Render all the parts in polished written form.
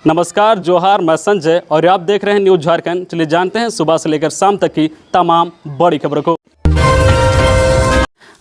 नमस्कार, जोहार, मैं संजय और आप देख रहे हैं न्यूज झारखंड। चलिए जानते हैं सुबह से लेकर शाम तक की तमाम बड़ी खबरों को।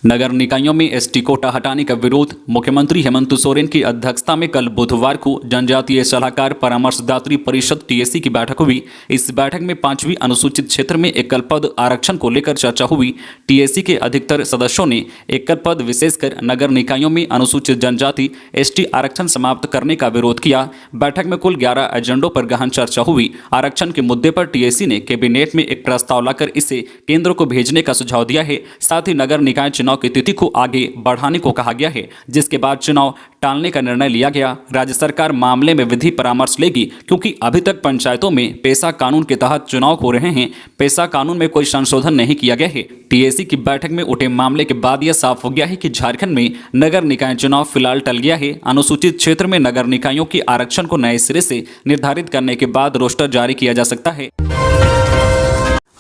नगर निकायों में एसटी कोटा हटाने का विरोध। मुख्यमंत्री हेमंत सोरेन की अध्यक्षता में कल बुधवार को जनजातीय सलाहकार परामर्शदात्री परिषद टीएसी की बैठक हुई। इस बैठक में 5वीं अनुसूचित क्षेत्र में एकल पद आरक्षण को लेकर चर्चा हुई। टीएसी के अधिकतर सदस्यों ने एकल पद विशेषकर नगर निकायों में अनुसूचित जनजाति एसटी आरक्षण समाप्त करने का विरोध किया। बैठक में कुल 11 एजेंडों पर गहन चर्चा हुई। आरक्षण के मुद्दे पर टीएसी ने कैबिनेट में एक प्रस्ताव लाकर इसे केंद्र को भेजने का सुझाव दिया है। साथ ही नगर निकाय चुनाव की तिथि को आगे बढ़ाने को कहा गया है, जिसके बाद चुनाव टालने का निर्णय लिया गया। राज्य सरकार मामले में विधि परामर्श लेगी, क्योंकि अभी तक पंचायतों में पेशा कानून के तहत चुनाव हो रहे हैं। पेशा कानून में कोई संशोधन नहीं किया गया है। टीएसी की बैठक में उठे मामले के बाद यह साफ हो गया है कि झारखंड में नगर निकाय चुनाव फिलहाल टल गया है। अनुसूचित क्षेत्र में नगर निकायों के आरक्षण को नए सिरे से निर्धारित करने के बाद रोस्टर जारी किया जा सकता है।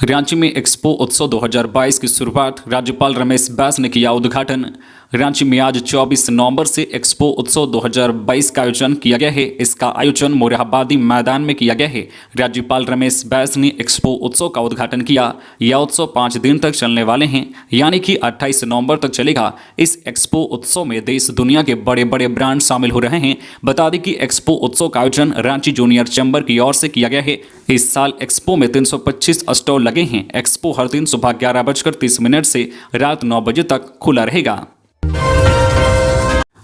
रांची में एक्सपो उत्सव 2022 की शुरुआत राज्यपाल रमेश बैस ने किया उद्घाटन। रांची में आज 24 नवंबर से एक्सपो उत्सव 2022 का आयोजन किया गया है। इसका आयोजन मोरहाबादी मैदान में किया गया है। राज्यपाल रमेश बैस ने एक्सपो उत्सव का उद्घाटन किया। यह उत्सव 5 दिन तक चलने वाले हैं, यानी कि 28 नवंबर तक चलेगा। इस एक्सपो उत्सव में देश दुनिया के बड़े बड़े ब्रांड शामिल हो रहे हैं। बता दें कि एक्सपो उत्सव का आयोजन रांची जूनियर चैम्बर की ओर से किया गया है। इस साल एक्सपो में 325 स्टॉल लगे हैं। एक्सपो हर दिन सुबह 11:30 से रात 9 बजे तक खुला रहेगा।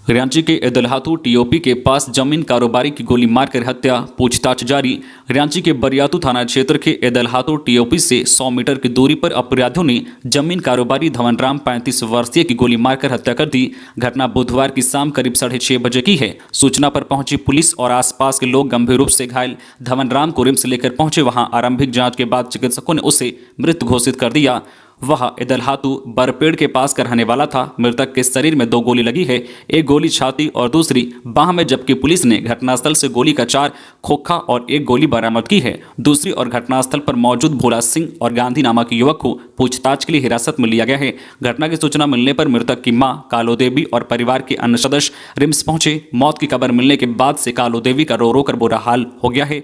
रांची के एदलहातू टीओपी के पास जमीन कारोबारी की गोली मारकर हत्या, पूछताछ जारी। रांची के बरियातू थाना क्षेत्र के एदलहातू टीओपी से 100 मीटर की दूरी पर अपराधियों ने जमीन कारोबारी धवनराम 35 वर्षीय की गोली मारकर हत्या कर दी। घटना बुधवार की शाम करीब 6:30 बजे की है। सूचना पर पहुंची पुलिस और आसपास के लोग गंभीर रूप से घायल धवनराम को रिम्स लेकर पहुंचे। वहां आरंभिक जांच के बाद चिकित्सकों ने उसे मृत घोषित कर दिया। वह एदलहातू बरपेड़ के पास का रहने वाला था। मृतक के शरीर में 2 गोली लगी है, एक गोली छाती और दूसरी बाह में, जबकि पुलिस ने घटनास्थल से गोली का 4 खोखा और 1 गोली बरामद की है। दूसरी ओर घटनास्थल पर मौजूद भोला सिंह और गांधी नामक युवक को पूछताछ के लिए हिरासत में लिया गया है। घटना की सूचना मिलने पर मृतक की मां कालो देवी और परिवार के अन्य सदस्य रिम्स पहुंचे। मौत की खबर मिलने के बाद से कालो देवी का रो रो कर बुरा हाल हो गया है।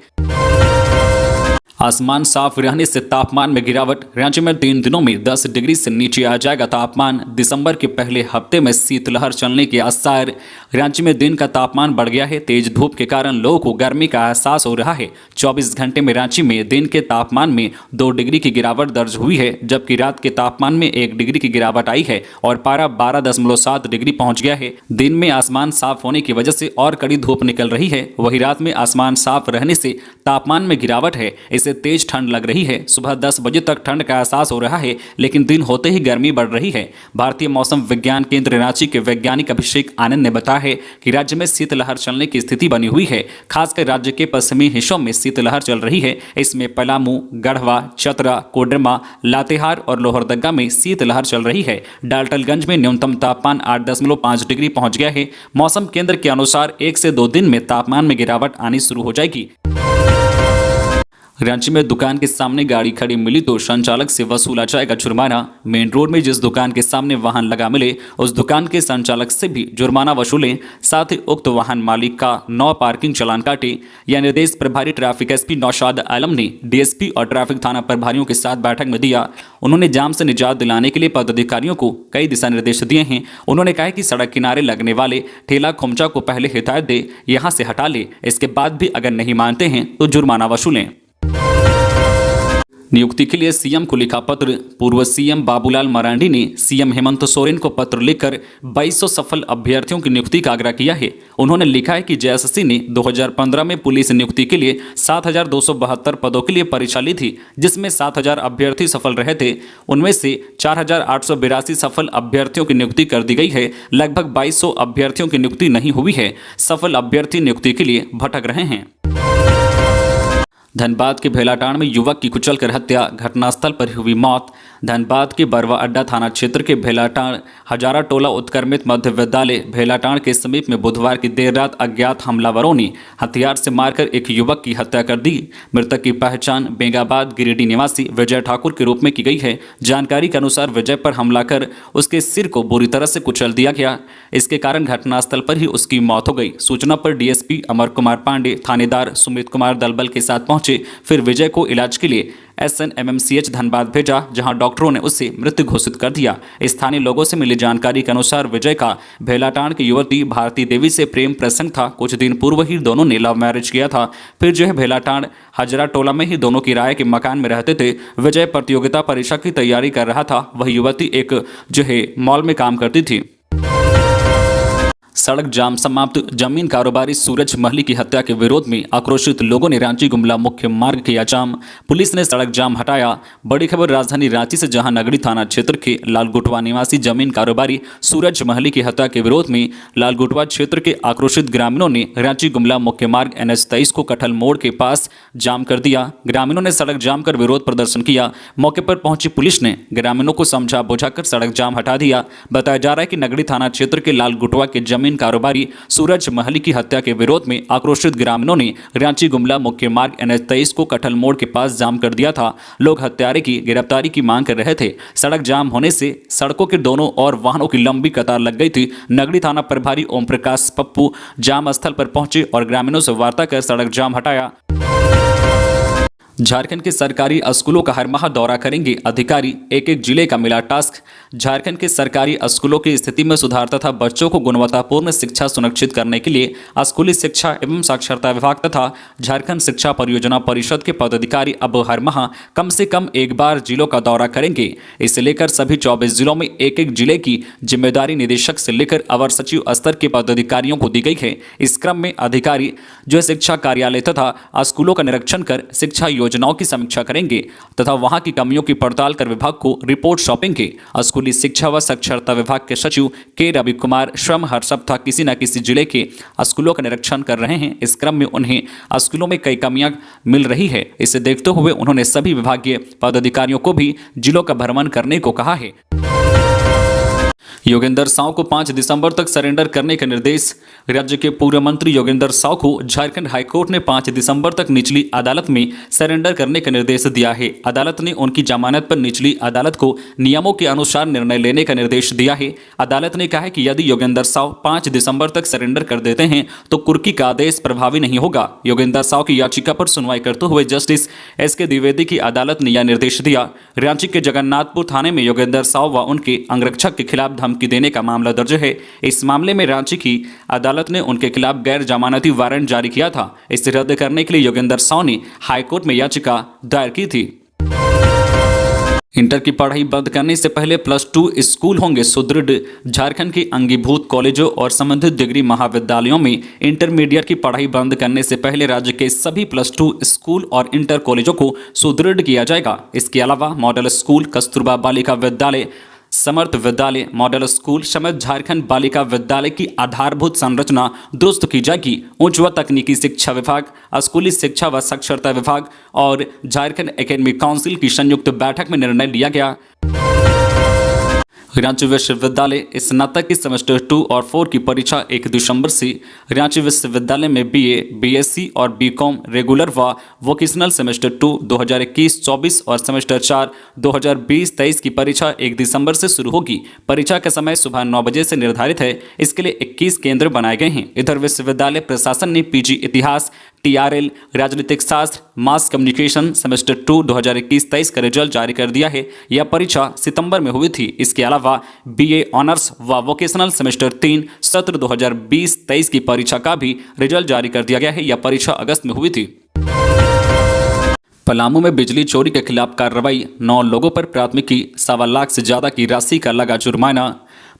आसमान साफ रहने से तापमान में गिरावट। रांची में 3 दिनों में 10 डिग्री से नीचे आ जाएगा तापमान। दिसंबर के पहले हफ्ते में शीतलहर चलने के आसार। रांची में दिन का तापमान बढ़ गया है। तेज धूप के कारण लोगों को गर्मी का एहसास हो रहा है। 24 घंटे में रांची में दिन के तापमान में 2 डिग्री की गिरावट दर्ज हुई है, जबकि रात के तापमान में 1 डिग्री की गिरावट आई है और पारा 12.7 डिग्री पहुंच गया है। दिन में आसमान साफ होने की वजह से और कड़ी धूप निकल रही है। वहीं रात में आसमान साफ रहने से तापमान में गिरावट है। इससे तेज ठंड लग रही है। सुबह 10 बजे तक ठंड का एहसास हो रहा है, लेकिन दिन होते ही गर्मी बढ़ रही है। भारतीय मौसम विज्ञान केंद्र रांची के वैज्ञानिक अभिषेक आनंद ने बताया है कि राज्य में शीतलहर चलने की स्थिति बनी हुई है। खासकर राज्य के पश्चिमी हिस्सों में शीतलहर चल रही है। इसमें पलामू, गढ़वा, चतरा, कोडरमा, लातेहार और लोहरदगा में शीतलहर चल रही है। डाल्टनगंज में न्यूनतम तापमान 8.5 डिग्री पहुंच गया है। मौसम केंद्र के अनुसार 1 से 2 दिन में तापमान में गिरावट आनी शुरू हो जाएगी। रांची में दुकान के सामने गाड़ी खड़ी मिली तो संचालक से वसूला जाएगा जुर्माना। मेन रोड में जिस दुकान के सामने वाहन लगा मिले, उस दुकान के संचालक से भी जुर्माना वसूलें। साथ ही उक्त वाहन मालिक का 9 पार्किंग चालान काटे। यह निर्देश प्रभारी ट्रैफिक एसपी नौशाद आलम ने डीएसपी और ट्रैफिक थाना प्रभारियों के साथ बैठक में दिया। उन्होंने जाम से निजात दिलाने के लिए पदाधिकारियों को कई दिशा निर्देश दिए हैं। उन्होंने कहा कि सड़क किनारे लगने वाले ठेला खोमचा को पहले हिदायत दे, यहाँ से हटा ले। इसके बाद भी अगर नहीं मानते हैं तो जुर्माना वसूलें। नियुक्ति के लिए सीएम को लिखा पत्र। पूर्व सीएम बाबूलाल मरांडी ने सीएम हेमंत सोरेन को पत्र लिखकर 2200 सफल अभ्यर्थियों की नियुक्ति का आग्रह किया है। उन्होंने लिखा है कि जेएसएससी ने 2015 में पुलिस नियुक्ति के लिए 7272 पदों के लिए परीक्षा ली थी, जिसमें 7000 अभ्यर्थी सफल रहे थे। उनमें से 4882 सफल अभ्यर्थियों की नियुक्ति कर दी गई है। लगभग 2200 अभ्यर्थियों की नियुक्ति नहीं हुई है। सफल अभ्यर्थी नियुक्ति के लिए भटक रहे हैं। धनबाद के भेलाटांड में युवक की कुचलकर हत्या, घटनास्थल पर हुई मौत। धनबाद के बरवा अड्डा थाना क्षेत्र के भेलाटाण हजारा टोला उत्क्रमित मध्य विद्यालय भेलाटाण के समीप में बुधवार की देर रात अज्ञात हमलावरों ने हथियार से मारकर एक युवक की हत्या कर दी। मृतक की पहचान बेंगाबाद गिरिडीह निवासी विजय ठाकुर के रूप में की गई है। जानकारी के अनुसार विजय पर हमला कर उसके सिर को बुरी तरह से कुचल दिया गया। इसके कारण घटनास्थल पर ही उसकी मौत हो गई। सूचना पर डीएसपी अमर कुमार पांडे थानेदार सुमित कुमार दलबल के साथ पहुंचे। फिर विजय को इलाज के लिए SNMMCH धनबाद भेजा, जहां डॉक्टरों ने उसे मृत घोषित कर दिया। स्थानीय लोगों से मिली जानकारी के अनुसार विजय का भेलाटाण की युवती भारती देवी से प्रेम प्रसंग था। कुछ दिन पूर्व ही दोनों ने लव मैरिज किया था। फिर जो है भेलाटाण हजरा टोला में ही दोनों किराए के मकान में रहते थे। विजय प्रतियोगिता परीक्षा की तैयारी कर रहा था, वह युवती एक जो है मॉल में काम करती थी। सड़क जाम समाप्त। जमीन कारोबारी सूरज महली की हत्या के विरोध में आक्रोशित लोगों ने रांची गुमला मुख्य मार्ग किया जाम। पुलिस ने सड़क जाम हटाया। बड़ी खबर राजधानी रांची से, जहां नगरी थाना क्षेत्र के लालगुटवा निवासी जमीन कारोबारी सूरज महली की हत्या के विरोध में लालगुटवा क्षेत्र के आक्रोशित ग्रामीणों ने रांची गुमला मुख्य मार्ग NH23 को कटहल मोड़ के पास जाम कर दिया। ग्रामीणों ने सड़क जाम कर विरोध प्रदर्शन किया। मौके पर पहुंची पुलिस ने ग्रामीणों को समझा बुझाकर सड़क जाम हटा दिया। बताया जा रहा है कि नगरी थाना क्षेत्र के लालगुटवा के जमीन कारोबारी सूरज महली की हत्या के विरोध में आक्रोशित ग्रामीणों ने रांची गुमला मुख्य मार्ग NH23 को कटहल मोड़ के पास जाम कर दिया था। लोग हत्यारे की गिरफ्तारी की मांग कर रहे थे। सड़क जाम होने से सड़कों के दोनों ओर वाहनों की लंबी कतार लग गई थी। नगरी थाना प्रभारी ओम प्रकाश पप्पू जाम स्थल पर पहुंचे और ग्रामीणों से वार्ता कर सड़क जाम हटाया। झारखंड के सरकारी स्कूलों का हर माह दौरा करेंगे अधिकारी, एक एक जिले का मिला टास्क। झारखंड के सरकारी स्कूलों की स्थिति में सुधार तथा बच्चों को गुणवत्तापूर्ण शिक्षा सुनिश्चित करने के लिए स्कूली शिक्षा एवं साक्षरता विभाग तथा झारखंड शिक्षा परियोजना परिषद के पदाधिकारी अब हर माह कम से कम एक बार जिलों का दौरा करेंगे। इसे लेकर सभी 24 जिलों में एक एक जिले की जिम्मेदारी निदेशक से लेकर अवर सचिव स्तर के पदाधिकारियों को दी गई है। इस क्रम में अधिकारी जो शिक्षा कार्यालय तथा स्कूलों का निरीक्षण कर शिक्षा योजनाओं की समीक्षा करेंगे तथा वहां की कमियों की पड़ताल कर विभाग को रिपोर्ट सौंपेंगे। स्कूली शिक्षा व साक्षरता विभाग के सचिव के रवि कुमार स्वयं हर सप्ताह किसी न किसी जिले के स्कूलों का निरीक्षण कर रहे हैं। इस क्रम में उन्हें स्कूलों में कई कमियां मिल रही है। इसे देखते हुए उन्होंने सभी विभागीय पदाधिकारियों को भी जिलों का भ्रमण करने को कहा है। योगेंद्र साव को 5 दिसंबर तक सरेंडर करने का निर्देश। राज्य के पूर्व मंत्री योगेंद्र साव को झारखंड हाईकोर्ट ने 5 दिसंबर तक निचली अदालत में सरेंडर करने का निर्देश दिया है। अदालत ने उनकी जमानत पर निचली अदालत को नियमों के अनुसार निर्णय लेने का निर्देश दिया है। अदालत ने कहा है कि यदि योगेंद्र साव 5 दिसंबर तक सरेंडर कर देते हैं तो कुर्की का आदेश प्रभावी नहीं होगा। योगेंद्र साव की याचिका पर सुनवाई करते हुए जस्टिस SK द्विवेदी की अदालत ने यह निर्देश दिया। रांची के जगन्नाथपुर थाने में योगेंद्र साव व उनके अंगरक्षक के खिलाफ धमकी देने का मामला दर्ज है। इस मामले में रांची की अदालत ने उनके खिलाफ गैर जमानती वारंट जारी किया था। इसे रद्द करने के लिए योगेंद्र साव ने हाईकोर्ट में याचिका दायर की थी। इंटर की पढ़ाई बंद करने से पहले +2 स्कूल होंगे सुदृढ़। झारखंड के अंगीभूत कॉलेजों और संबंधित डिग्री महाविद्यालयों में इंटरमीडिएट की पढ़ाई बंद करने से पहले राज्य के सभी +2 स्कूल और इंटर कॉलेजों को सुदृढ़ किया जाएगा। इसके अलावा मॉडल स्कूल, कस्तूरबा बालिका विद्यालय, समर्थ विद्यालय, मॉडल स्कूल समेत झारखंड बालिका विद्यालय की आधारभूत संरचना दुरुस्त की जाएगी। उच्च व तकनीकी शिक्षा विभाग, स्कूली शिक्षा व साक्षरता विभाग और झारखंड एकेडमिक काउंसिल की संयुक्त बैठक में निर्णय लिया गया। रांची विश्वविद्यालय स्नातक की सेमेस्टर 2 और 4 की परीक्षा 1 दिसंबर से। रांची विश्वविद्यालय में BA, BSc और BCom रेगुलर व वोकेशनल सेमेस्टर 2 2021-24 और सेमेस्टर 4 2020-23 की परीक्षा 1 दिसंबर से शुरू होगी। परीक्षा का समय सुबह 9 बजे से निर्धारित है। इसके लिए 21 केंद्र बनाए गए हैं। इधर विश्वविद्यालय प्रशासन ने PG इतिहास, TRL, राजनीतिक शास्त्र, मास कम्युनिकेशन सेमेस्टर 2 2021-23 का रिजल्ट जारी कर दिया है। यह परीक्षा सितंबर में हुई थी। इसके अलावा BA ऑनर्स व वोकेशनल सेमेस्टर 3 सत्र 2020-23 की परीक्षा का भी रिजल्ट जारी कर दिया गया है। यह परीक्षा अगस्त में हुई थी। पलामू में बिजली चोरी के खिलाफ कार्रवाई। 9 लोगों पर प्राथमिकी, 1.25 लाख से ज्यादा की राशि का लगा जुर्माना।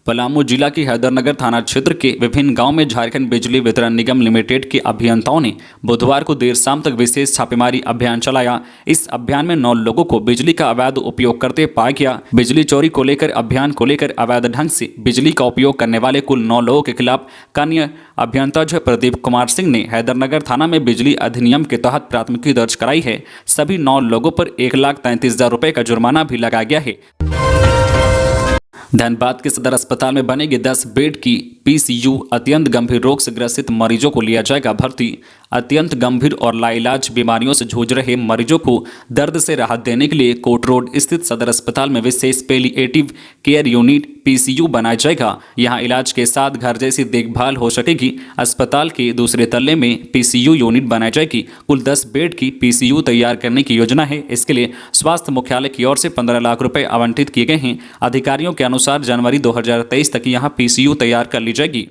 पलामू जिला के हैदरनगर थाना क्षेत्र के विभिन्न गांव में झारखंड बिजली वितरण निगम लिमिटेड के अभियंताओं ने बुधवार को देर शाम तक विशेष छापेमारी अभियान चलाया। इस अभियान में 9 लोगों को बिजली का अवैध उपयोग करते पाया गया। बिजली चोरी को लेकर अभियान को लेकर अवैध ढंग से बिजली का उपयोग करने वाले कुल 9 लोगों के खिलाफ कनीय अभियंता प्रदीप कुमार सिंह ने हैदरनगर थाना में बिजली अधिनियम के तहत प्राथमिकी दर्ज कराई है। सभी 9 लोगों पर 1,33,000 रुपए का जुर्माना भी लगाया गया है। धनबाद के सदर अस्पताल में बनेगी 10 बेड की पीसीयू। अत्यंत गंभीर रोग से ग्रसित मरीजों को लिया जाएगा भर्ती। अत्यंत गंभीर और लाइलाज बीमारियों से जूझ रहे मरीजों को दर्द से राहत देने के लिए कोट रोड स्थित सदर अस्पताल में विशेष पैलिएटिव केयर यूनिट पीसीयू बनाया जाएगा। यहां इलाज के साथ घर जैसी देखभाल हो सकेगी। अस्पताल के दूसरे तल्ले में पीसीयू यूनिट बनाई जाएगी। कुल 10 बेड की पीसीयू तैयार करने की योजना है। इसके लिए स्वास्थ्य मुख्यालय की ओर से 15 लाख रुपए आवंटित किए गए हैं। अधिकारियों के अनुसार जनवरी 2023 तक यहां पीसीयू तैयार कर ली जाएगी।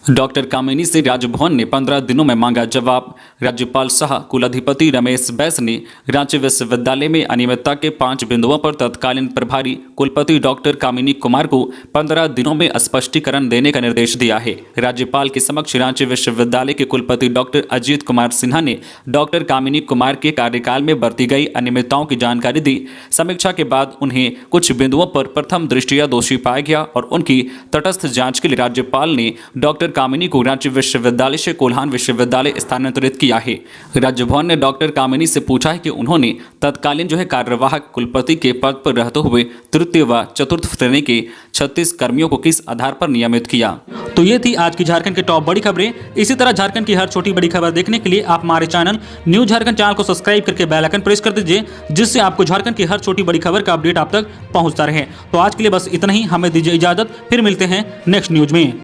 डॉक्टर कामिनी से राजभवन ने 15 दिनों में मांगा जवाब। राज्यपाल शाह कुलाधिपति रमेश बैस ने रांची विश्वविद्यालय में अनियमितता के 5 बिंदुओं पर तत्कालीन प्रभारी कुलपति डॉक्टर कामिनी कुमार को 15 दिनों में स्पष्टीकरण देने का निर्देश दिया है। राज्यपाल के समक्ष रांची विश्वविद्यालय के कुलपति डॉक्टर अजीत कुमार सिन्हा ने डॉक्टर कामिनी कुमार के कार्यकाल में बरती गई अनियमितताओं की जानकारी दी। समीक्षा के बाद उन्हें कुछ बिंदुओं पर प्रथम दृष्टया दोषी पाया गया और उनकी तटस्थ जांच के लिए राज्यपाल ने डॉक्टर कामिनी को रांची विश्वविद्यालय से कोल्हान विश्वविद्यालय स्थानांतरित किया है। राज्यभवन ने डॉक्टर कामिनी से पूछा है कि उन्होंने तत्कालीन कार्यवाहक कुलपति के पद पर रहते हुए तृतीय व चतुर्थ श्रेणी के 36 कर्मियों को किस आधार पर नियमित किया। तो ये थी आज की झारखंड की टॉप बड़ी खबरें। इसी तरह झारखंड की हर छोटी बड़ी खबर देखने के लिए आप हमारे चैनल न्यूज झारखंड चैनल को सब्सक्राइब करके बेल आइकन प्रेस कर दीजिए, जिससे आपको झारखंड की हर छोटी बड़ी खबर का अपडेट आप तक पहुंचता रहे। तो आज के लिए बस इतना ही। हमें दीजिए इजाजत, फिर मिलते हैं नेक्स्ट न्यूज में।